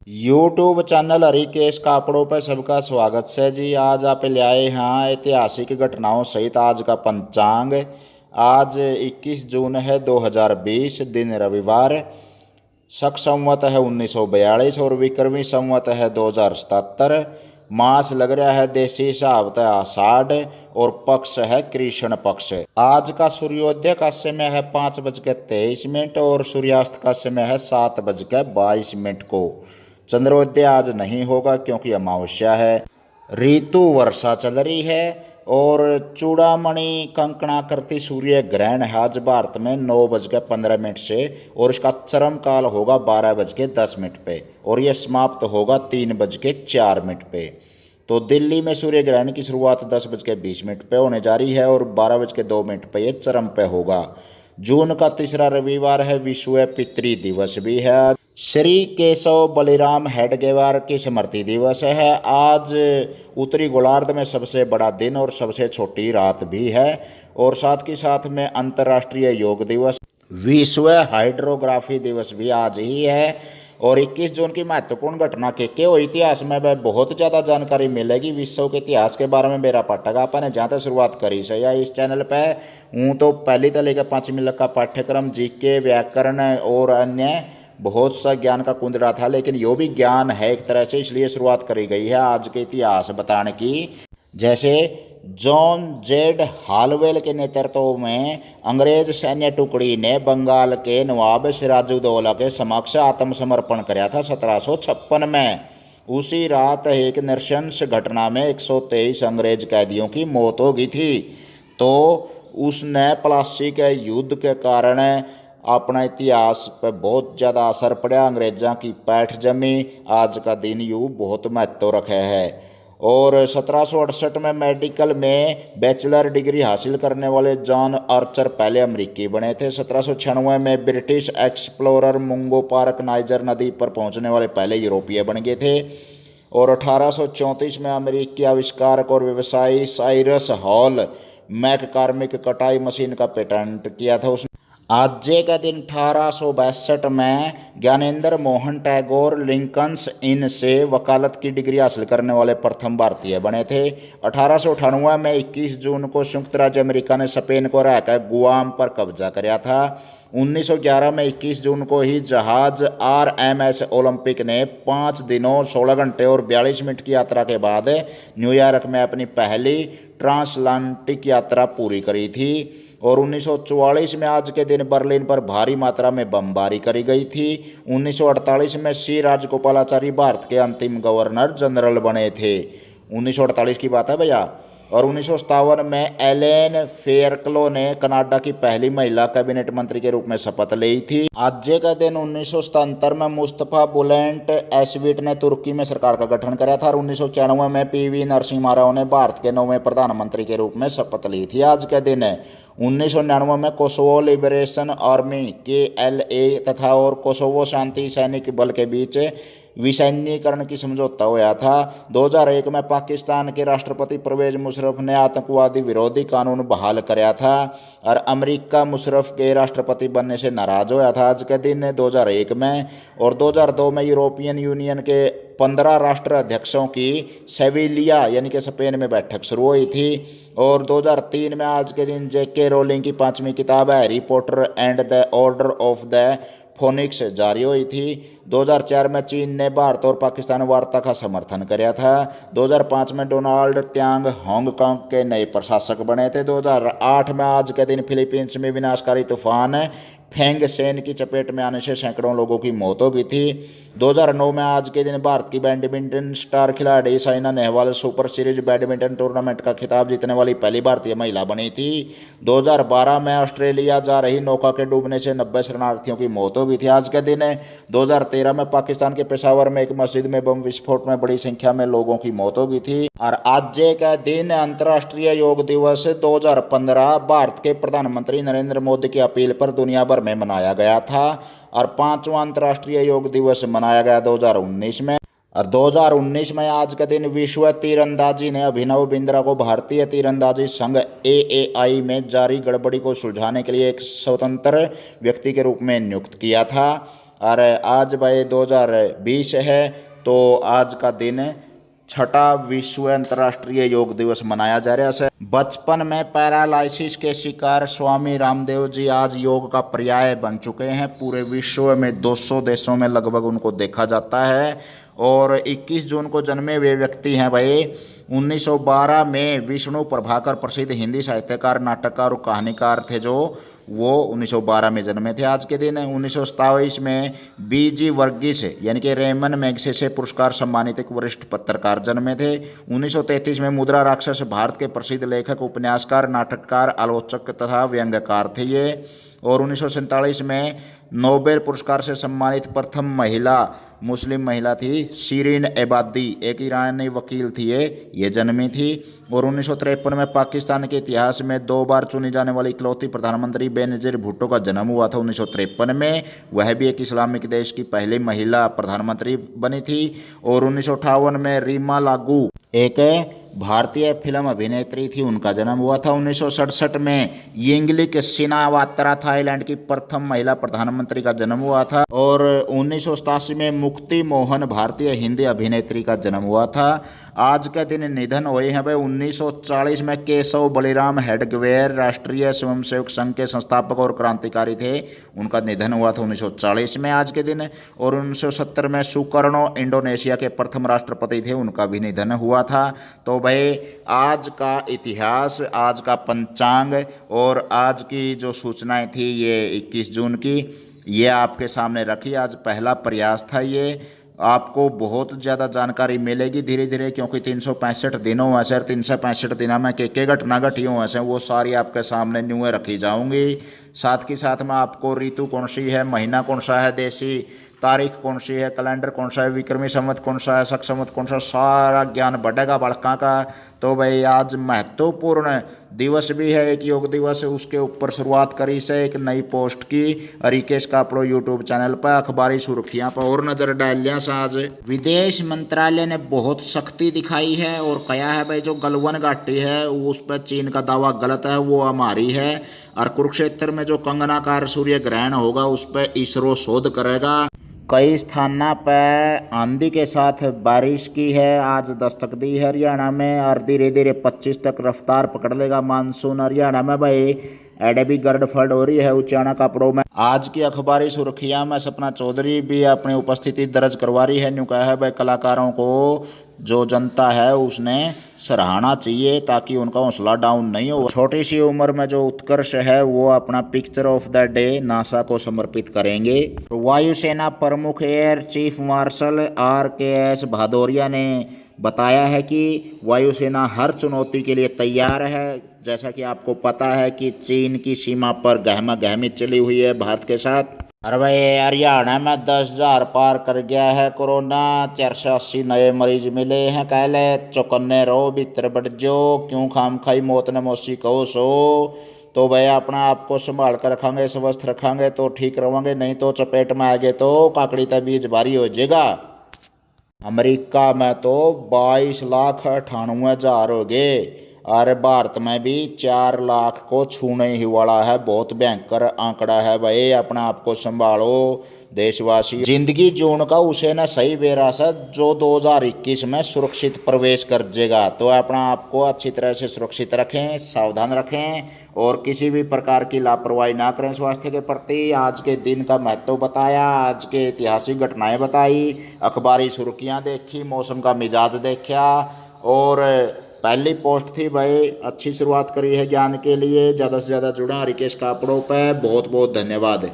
YouTube channel Harikesh कापड़ों पर सबका स्वागत है जी। आज आप ले आए हैं ऐतिहासिक घटनाओं सहित आज का पंचांग। आज 21 जून है 2020, दिन रविवार। शक संवत है 1942 और विक्रमी संवत है 2077। मास लग रहा है देसी हिसाब तय आषाढ़ और पक्ष है कृष्ण पक्ष। आज का सूर्योदय का समय है 5:23 और सूर्यास्त का समय है 7:22 को। चंद्रोदय आज नहीं होगा क्योंकि अमावस्या है। ऋतु वर्षा चल रही है और चूड़ामणि कंकणाकृति सूर्य ग्रहण है आज भारत में 9:15 से, और इसका चरम काल होगा 12:10 पे और यह समाप्त होगा 3:04 पे। तो दिल्ली में सूर्य ग्रहण की शुरुआत 10:20 पे होने जा रही है और 12:02 पे यह चरम पे होगा। जून का तीसरा रविवार है, विश्व पितृ दिवस भी है। श्री केशव बलिराम हेडगेवार की स्मृति दिवस है। आज उत्तरी गोलार्ध में सबसे बड़ा दिन और सबसे छोटी रात भी है। और साथ ही साथ में अंतर्राष्ट्रीय योग दिवस, विश्व हाइड्रोग्राफी दिवस भी आज ही है। और 21 जून की महत्वपूर्ण घटना के और इतिहास में वह बहुत ज़्यादा जानकारी मिलेगी। विश्व के इतिहास के बारे में मेरा पाठक आपने जहाँ तक शुरुआत करी से या इस चैनल पे हूँ तो पहली तो लेकर 5वीं तक का पाठ्यक्रम जीके व्याकरण और अन्य बहुत सा ज्ञान का कुंदरा था, लेकिन यो भी ज्ञान है एक तरह से, इसलिए शुरुआत करी गई है आज के इतिहास बताने की। जैसे जॉन जेड हालवेल के नेतृत्व में अंग्रेज सैन्य टुकड़ी ने बंगाल के नवाब सिराजुद्दौला के समक्ष आत्मसमर्पण कराया था 1756 में। उसी रात एक नृशंस घटना में 123 अंग्रेज कैदियों की मौत हो गई थी। तो उसने प्लासी के युद्ध के कारण अपना इतिहास पर बहुत ज़्यादा असर पड़ा, अंग्रेज़ों की पैठ जमी। आज का दिन यूँ बहुत महत्व रखे है। और 1768 में मेडिकल में बैचलर डिग्री हासिल करने वाले जॉन आर्चर पहले अमेरिकी बने थे। 1796 में ब्रिटिश एक्सप्लोरर मुंगो पार्क नाइजर नदी पर पहुंचने वाले पहले यूरोपीय बन गए थे। और 1834 में अमेरिकी आविष्कारक और व्यवसायी साइरस हॉल मैककॉर्मिक कटाई मशीन का पेटेंट किया था उसने। आज का दिन 1862 में ज्ञानेंद्र मोहन टैगोर लिंकन्स इन से वकालत की डिग्री हासिल करने वाले प्रथम भारतीय बने थे। 1898 में 21 जून को संयुक्त राज्य अमेरिका ने स्पेन को रहकर गुआम पर कब्जा कराया था। 1911 में 21 जून को ही जहाज RMS ओलंपिक ने 5 दिनों 16 घंटे और 42 मिनट की यात्रा के बाद न्यूयॉर्क में अपनी पहली ट्रांसलांटिक यात्रा पूरी करी थी। और 1944 में आज के दिन बर्लिन पर भारी मात्रा में बमबारी करी गई थी। 1948 में सी राजगोपालाचारी भारत के अंतिम गवर्नर जनरल बने थे। 1948 की बात है भैया। और 1957 में एलेन फेयरक्लो ने कनाडा की पहली महिला कैबिनेट मंत्री के रूप में शपथ ली थी। आज का दिन 1977 में मुस्तफा बुलेंट एसविट ने तुर्की में सरकार का गठन किया था। और 1991 में PV नरसिम्हा राव ने भारत के 9वें प्रधानमंत्री के रूप में शपथ ली थी। आज के दिन 1999 में कोसोवो लिबरेशन आर्मी KLA तथा और कोसोवो शांति सैनिक बल के बीच विसैन्यीकरण की समझौता हुआ था। 2001 में पाकिस्तान के राष्ट्रपति परवेज मुशर्रफ ने आतंकवादी विरोधी कानून बहाल कराया था और अमेरिका मुशर्रफ के राष्ट्रपति बनने से नाराज हुआ था आज के दिन 2001 में। और 2002 में यूरोपियन यूनियन के 15 राष्ट्र अध्यक्षों की सेविलिया यानी कि स्पेन में बैठक शुरू हुई थी। और 2003 में आज के दिन JK रोलिंग की 5वीं किताब Harry Potter and the order of the phoenix जारी हुई थी। 2004 में चीन ने भारत और पाकिस्तान वार्ता का समर्थन किया था। 2005 में डोनाल्ड त्यांग हांगकांग के नए प्रशासक बने थे। 2008 में आज के दिन फिलीपींस में विनाशकारी तूफान फेंगसेन की चपेट में आने से सैकड़ों लोगों की मौत हो गई थी। 2009 में आज के दिन भारत की बैडमिंटन स्टार खिलाड़ी Saina Nehwal super series badminton tournament का खिताब जीतने वाली पहली भारतीय महिला बनी थी। 2012 में ऑस्ट्रेलिया जा रही नौका के डूबने से 90 शरणार्थियों की मौत हो गई थी आज के दिन। 2013 में पाकिस्तान के पेशावर में एक मस्जिद में बम विस्फोट में बड़ी संख्या में लोगों की मौत हो गई थी। और आज का दिन अंतर्राष्ट्रीय योग दिवस 2015 भारत के प्रधानमंत्री नरेंद्र मोदी की अपील पर दुनिया भर में मनाया गया था। और 5वां अंतर्राष्ट्रीय योग दिवस मनाया गया 2019 में। और 2019 में आज के दिन विश्व तीरंदाजी ने अभिनव बिंद्रा को भारतीय तीरंदाजी संघ AAI में जारी गड़बड़ी को सुलझाने के लिए एक स्वतंत्र व्यक्ति के रूप में नियुक्त किया था। और आज भाई 2020 है, तो आज का दिन छठा विश्व अंतर्राष्ट्रीय योग दिवस मनाया जा रहा है। बचपन में पैरालाइसिस के शिकार स्वामी रामदेव जी आज योग का पर्याय बन चुके हैं। पूरे विश्व में 200 देशों में लगभग उनको देखा जाता है। और 21 जून को जन्मे वे व्यक्ति हैं भाई 1912 में विष्णु प्रभाकर प्रसिद्ध हिंदी साहित्यकार, नाटककार और कहानीकार थे, जो वो 1912 में जन्मे थे आज के दिन। 1927 में BG वर्गीस यानी कि रेमन मैग्सेसे पुरस्कार सम्मानित एक वरिष्ठ पत्रकार जन्मे थे। 1933 में मुद्रा राक्षस भारत के प्रसिद्ध लेखक, उपन्यासकार, नाटककार, आलोचक तथा व्यंग्यकार थे ये। और 1947 में नोबेल पुरस्कार से सम्मानित प्रथम महिला मुस्लिम महिला थी शिरीन एबादी, एक ईरानी वकील थी ये जन्मी थी। और 1953 में पाकिस्तान के इतिहास में 2 बार चुनी जाने वाली इकलौती प्रधानमंत्री बेनजीर भुट्टो का जन्म हुआ था 1953 में। वह भी एक इस्लामिक देश की पहली महिला प्रधानमंत्री बनी थी। और 1958 में रीमा लागू एक भारतीय फिल्म अभिनेत्री थी, उनका जन्म हुआ था। 1967 में यिंगलिक शिनावात्रा थाईलैंड की प्रथम महिला प्रधानमंत्री का जन्म हुआ था। और 1987 में मुक्ति मोहन भारतीय हिंदी अभिनेत्री का जन्म हुआ था। आज के दिन निधन हुए हैं भाई 1940 में केशव बलिराम हेडगेवार, राष्ट्रीय स्वयंसेवक संघ के संस्थापक और क्रांतिकारी थे, उनका निधन हुआ था 1940 में आज के दिन। और 1970 में सुकर्णो इंडोनेशिया के प्रथम राष्ट्रपति थे, उनका भी निधन हुआ था। तो भाई आज का इतिहास, आज का पंचांग और आज की जो सूचनाएं थी ये 21 जून की, ये आपके सामने रखी। आज पहला प्रयास था ये। आपको बहुत ज़्यादा जानकारी मिलेगी धीरे धीरे, क्योंकि 365 दिनों में से 365 दिनों में के घटना घटी हुई हैं वो सारी आपके सामने न्यूज़ रखी जाऊंगी। साथ ही साथ में आपको ऋतु कौन सी है, महीना कौन सा है, देसी तारीख कौन सी है, कैलेंडर कौन सा है, विक्रमी संवत कौन सा है, शक संवत कौन सा, सारा ज्ञान बढ़ेगा बालका का। तो भाई आज महत्वपूर्ण दिवस भी है, एक योग दिवस, उसके ऊपर शुरुआत करी से एक नई पोस्ट की रिकेश कापड़ो यूट्यूब चैनल पर। अखबारी सुर्खियां पर और नजर डाल लिया। आज विदेश मंत्रालय ने बहुत सख्ती दिखाई है और कहा है भाई जो गलवान घाटी है उस पर चीन का दावा गलत है, वो हमारी है। और कुरुक्षेत्र में जो कंगनाकार सूर्य ग्रहण होगा उस पर इसरो शोध करेगा। कई स्थानों पर आंधी के साथ बारिश की है, आज दस्तक दी है हरियाणा में। और धीरे धीरे 25 तक रफ्तार पकड़ लेगा मानसून हरियाणा में भाई। एडे भी गड़फड़ हो रही है उचाना कपड़ों में। आज की अखबारी सुर्खियां में सपना चौधरी भी अपनी उपस्थिति दर्ज करवा रही है। न्यू कहा है भाई कलाकारों को जो जनता है उसने सराहना चाहिए ताकि उनका हौसला डाउन नहीं हो। छोटी सी उम्र में जो उत्कर्ष है वो अपना picture of the day NASA को समर्पित करेंगे। वायुसेना प्रमुख air chief marshal RKS Bhadauria ने बताया है कि वायुसेना हर चुनौती के लिए तैयार है। जैसा कि आपको पता है कि चीन की सीमा पर गहमा गहमी चली हुई है भारत के साथ। अरे भाई हरियाणा में 10,000 पार कर गया है कोरोना, 480 नए मरीज मिले हैं। कहले चौकन्ने रहो भीतर बढ़ जो, क्यों खाम खाई मौत ने मौसी कहो सो। तो भाई अपना आपको संभाल कर रखेंगे, स्वस्थ रखेंगे तो ठीक रहेंगे, नहीं तो चपेट में आ गए तो काकड़ी का बीज भारी हो जाएगा। अमेरिका में तो 22,98,000 हो गए और भारत में भी 4 लाख को छूने ही वाला है। बहुत भयंकर आंकड़ा है भाई, अपना आपको संभालो देशवासी। जिंदगी जीवन का उसे न सही विरासत जो 2021 में सुरक्षित प्रवेश कर देगा। तो अपना आपको अच्छी तरह से सुरक्षित रखें, सावधान रखें और किसी भी प्रकार की लापरवाही ना करें स्वास्थ्य के प्रति। आज के दिन का महत्व बताया, आज के ऐतिहासिक घटनाएं बताई, अखबारी सुर्खियां देखी, मौसम का मिजाज देखा और पहली पोस्ट थी भाई। अच्छी शुरुआत करी है ज्ञान के लिए। ज़्यादा से ज़्यादा जुड़ा रिकेश कापड़ों पर। बहुत बहुत धन्यवाद।